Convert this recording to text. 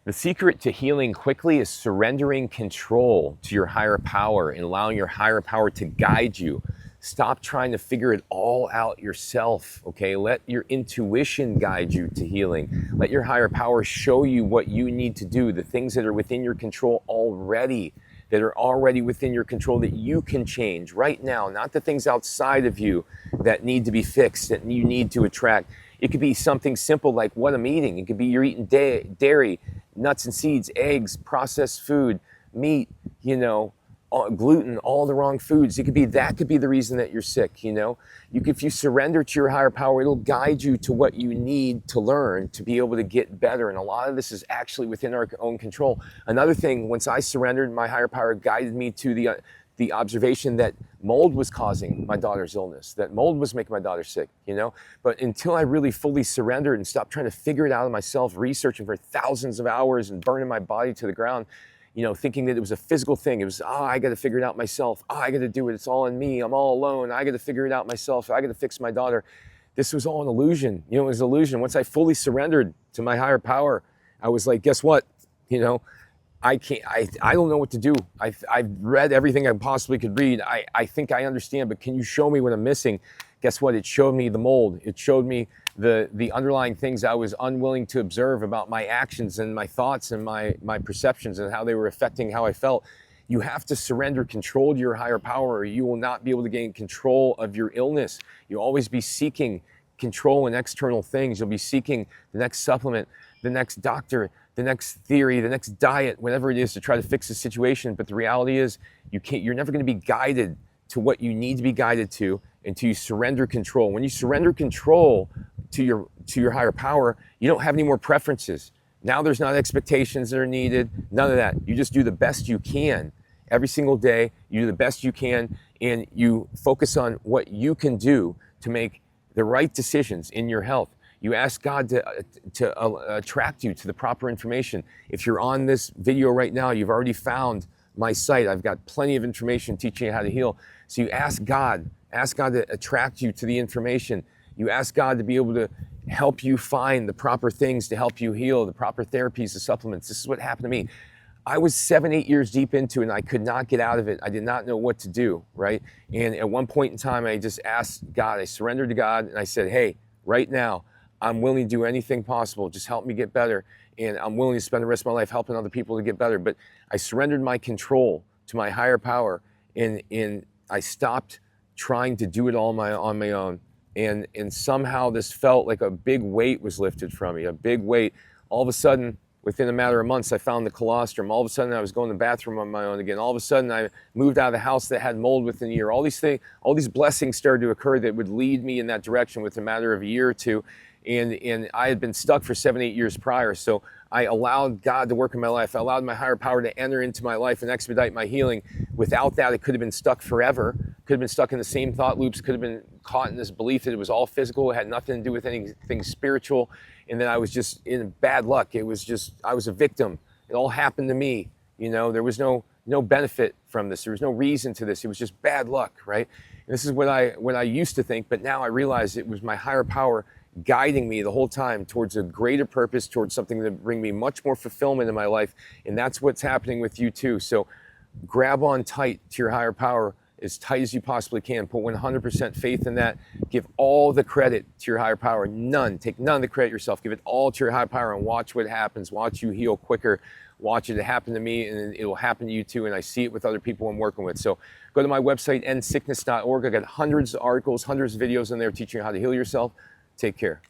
The secret to healing quickly is surrendering control to your higher power and allowing your higher power to guide you. Stop trying to figure it all out yourself, okay? Let your intuition guide you to healing. Let your higher power show you what you need to do, the things that are within your control already, that are already within your control that you can change right now, not the things outside of you that need to be fixed, that you need to attract. It could be something simple like what I'm eating. It could be you're eating dairy, nuts and seeds, eggs, processed food, meat, gluten, all the wrong foods. That could be the reason that you're sick, if you surrender to your higher power, it'll guide you to what you need to learn to be able to get better. And a lot of this is actually within our own control. Another thing, once I surrendered, my higher power guided me to the observation that mold was causing my daughter's illness, that mold was making my daughter sick, But until I really fully surrendered and stopped trying to figure it out myself, researching for thousands of hours and burning my body to the ground, thinking that it was a physical thing. It was, I got to figure it out myself. I got to do it. It's all in me. I'm all alone. I got to figure it out myself. I got to fix my daughter. This was all an illusion. It was an illusion. Once I fully surrendered to my higher power, I was like, guess what? I don't know what to do. I've read everything I possibly could read. I think I understand, but can you show me what I'm missing? Guess what? It showed me the mold. It showed me the underlying things I was unwilling to observe about my actions and my thoughts and my perceptions and how they were affecting how I felt. You have to surrender control to your higher power, or you will not be able to gain control of your illness. You'll always be seeking control in external things. You'll be seeking the next supplement, the next doctor, the next theory, the next diet, whatever it is to try to fix the situation. But the reality is you're never going to be guided to what you need to be guided to until you surrender control. When you surrender control to your higher power, you don't have any more preferences. Now there's not expectations that are needed, none of that. You just do the best you can every single day. You do the best you can, and you focus on what you can do to make the right decisions in your health. You ask God to attract you to the proper information. If you're on this video right now, you've already found my site. I've got plenty of information teaching you how to heal. So you ask God to attract you to the information. You ask God to be able to help you find the proper things to help you heal, the proper therapies, the supplements. This is what happened to me. I was 7-8 years deep into it and I could not get out of it. I did not know what to do, right? And at one point in time, I just asked God, I surrendered to God and I said, hey, right now, I'm willing to do anything possible. Just help me get better. And I'm willing to spend the rest of my life helping other people to get better. But I surrendered my control to my higher power, and I stopped trying to do it all on my own. And somehow this felt like a big weight was lifted from me, a big weight. All of a sudden, within a matter of months, I found the colostrum. All of a sudden, I was going to the bathroom on my own again. All of a sudden, I moved out of the house that had mold within a year. All these blessings started to occur that would lead me in that direction within a matter of a year or two. And I had been stuck for 7-8 years prior. So I allowed God to work in my life. I allowed my higher power to enter into my life and expedite my healing. Without that, it could have been stuck forever. Could have been stuck in the same thought loops. Could have been caught in this belief that it was all physical. It had nothing to do with anything spiritual. And then I was just in bad luck. I was a victim. It all happened to me. There was no benefit from this. There was no reason to this. It was just bad luck, right? And this is what I used to think, but now I realize it was my higher power guiding me the whole time towards a greater purpose, towards something that would bring me much more fulfillment in my life. And that's what's happening with you too. So grab on tight to your higher power, as tight as you possibly can. Put 100% faith in that. Give all the credit to your higher power. Take none of the credit yourself. Give it all to your higher power and watch what happens. Watch you heal quicker. Watch it happen to me, and it will happen to you too. And I see it with other people I'm working with. So go to my website, endsickness.org. I got hundreds of articles, hundreds of videos in there teaching you how to heal yourself. Take care.